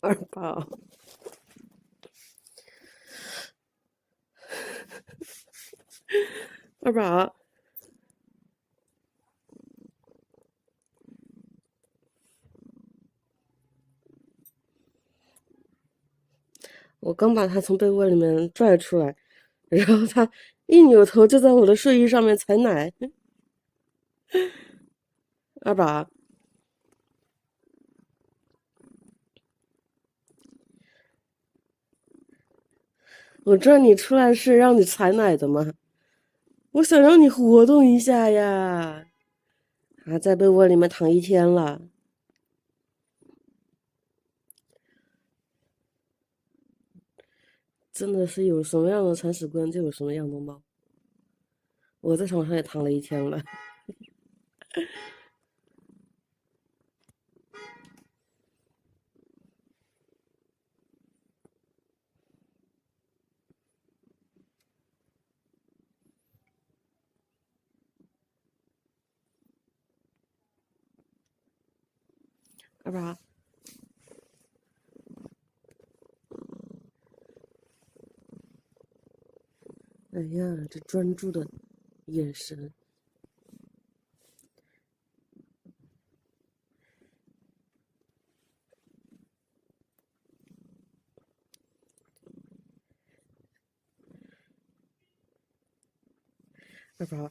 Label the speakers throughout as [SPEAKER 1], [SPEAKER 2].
[SPEAKER 1] 二宝，二宝，我刚把他从被窝里面拽出来，然后他一扭头就在我的睡衣上面踩奶。二宝，我知道你出来是让你踩奶的吗？我想让你活动一下呀！啊，在被窝里面躺一天了，真的是有什么样的铲屎官就有什么样的猫。我在床上也躺了一天了，二宝。哎呀，这专注的眼神，二宝，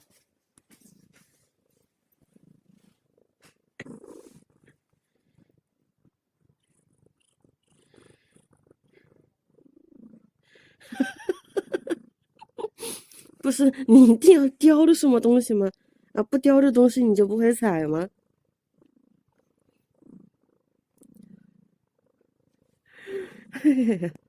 [SPEAKER 1] 不是你一定要叼着什么东西吗？啊，不叼着东西你就不会踩吗？嘿嘿嘿。